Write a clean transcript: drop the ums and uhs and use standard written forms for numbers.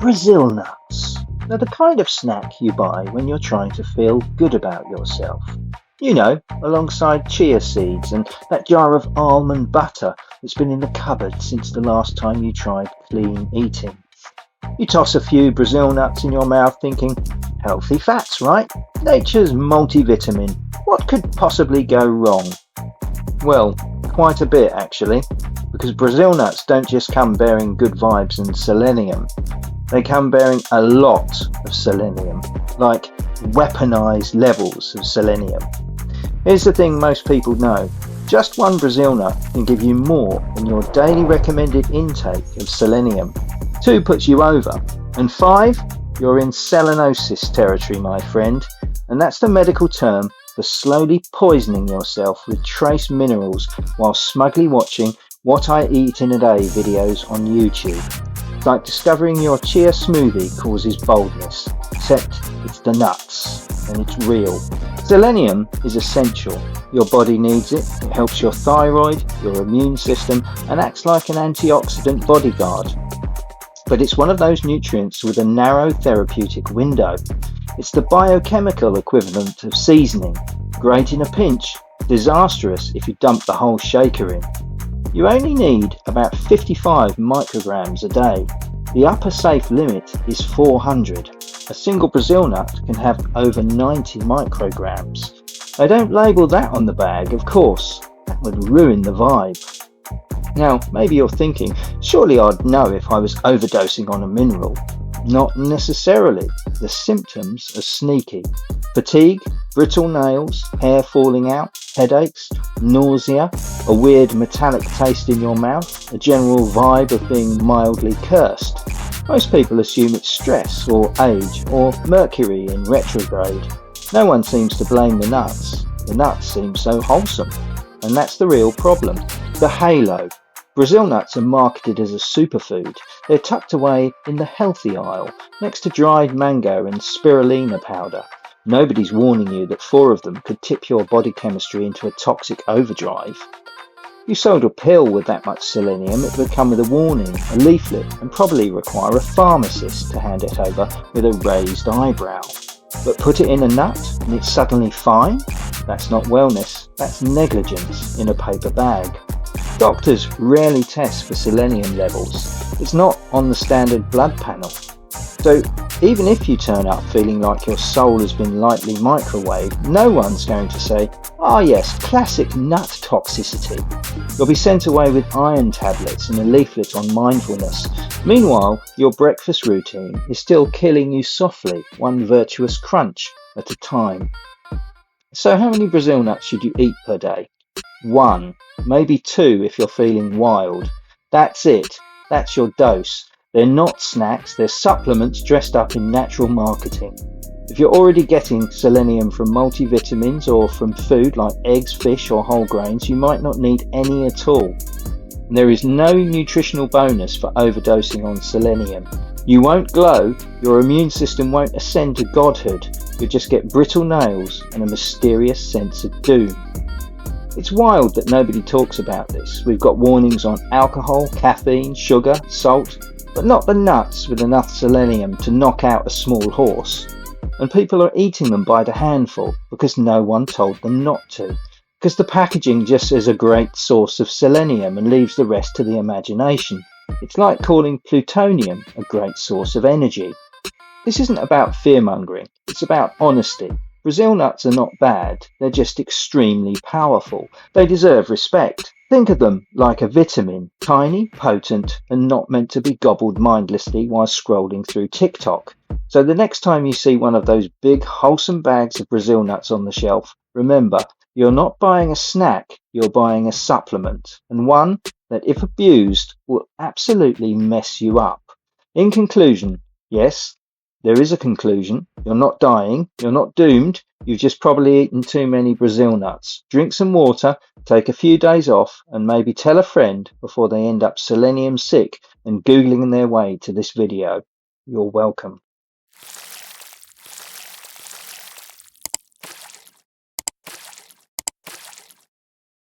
Brazil nuts. They're the kind of snack you buy when you're trying to feel good about yourself. You know, alongside chia seeds and that jar of almond butter that's been in the cupboard since the last time you tried clean eating. You toss a few Brazil nuts in your mouth thinking, healthy fats, right? Nature's multivitamin. What could possibly go wrong? Well, quite a bit actually, because Brazil nuts don't just come bearing good vibes and selenium. They come bearing a lot of selenium, like weaponized levels of selenium. Here's the thing most people know. Just one Brazil nut can give you more than your daily recommended intake of selenium. 2 puts you over, and 5, you're in selenosis territory, my friend, and that's the medical term for slowly poisoning yourself with trace minerals while smugly watching what I eat in a day videos on YouTube. It's like discovering your chia smoothie causes boldness, except it's the nuts, and it's real. Selenium is essential. Your body needs it. It helps your thyroid, your immune system, and acts like an antioxidant bodyguard. But it's one of those nutrients with a narrow therapeutic window. It's the biochemical equivalent of seasoning. Great in a pinch, disastrous if you dump the whole shaker in. You only need about 55 micrograms a day. The upper safe limit is 400. A single Brazil nut can have over 90 micrograms. They don't label that on the bag, of course. That would ruin the vibe. Now, maybe you're thinking, surely I'd know if I was overdosing on a mineral. Not necessarily. The symptoms are sneaky. Fatigue, brittle nails, hair falling out, headaches, nausea, a weird metallic taste in your mouth, a general vibe of being mildly cursed. Most people assume it's stress or age or Mercury in retrograde. No one seems to blame the nuts. The nuts seem so wholesome. And that's the real problem. The halo. Brazil nuts are marketed as a superfood. They're tucked away in the healthy aisle, next to dried mango and spirulina powder. Nobody's warning you that 4 of them could tip your body chemistry into a toxic overdrive. You sold a pill with that much selenium, it would come with a warning, a leaflet, and probably require a pharmacist to hand it over with a raised eyebrow. But put it in a nut and it's suddenly fine? That's not wellness, that's negligence in a paper bag. Doctors rarely test for selenium levels. It's not on the standard blood panel. So even if you turn up feeling like your soul has been lightly microwaved, no one's going to say, "Ah yes, classic nut toxicity." You'll be sent away with iron tablets and a leaflet on mindfulness. Meanwhile, your breakfast routine is still killing you softly, one virtuous crunch at a time. So how many Brazil nuts should you eat per day? 1, maybe 2 if you're feeling wild. That's it. That's your dose. They're not snacks, they're supplements dressed up in natural marketing. If you're already getting selenium from multivitamins or from food like eggs, fish or whole grains, you might not need any at all. And there is no nutritional bonus for overdosing on selenium. You won't glow, your immune system won't ascend to godhood, you'll just get brittle nails and a mysterious sense of doom. It's wild that nobody talks about this. We've got warnings on alcohol, caffeine, sugar, salt, but not the nuts with enough selenium to knock out a small horse. And people are eating them by the handful because no one told them not to. Because the packaging just says a great source of selenium and leaves the rest to the imagination. It's like calling plutonium a great source of energy. This isn't about fear-mongering, it's about honesty. Brazil nuts are not bad, they're just extremely powerful. They deserve respect. Think of them like a vitamin, tiny, potent, and not meant to be gobbled mindlessly while scrolling through TikTok. So the next time you see one of those big, wholesome bags of Brazil nuts on the shelf, remember, you're not buying a snack, you're buying a supplement, and one that, if abused, will absolutely mess you up. In conclusion, yes, there is a conclusion. You're not dying. You're not doomed. You've just probably eaten too many Brazil nuts. Drink some water, take a few days off, and maybe tell a friend before they end up selenium sick and Googling their way to this video. You're welcome.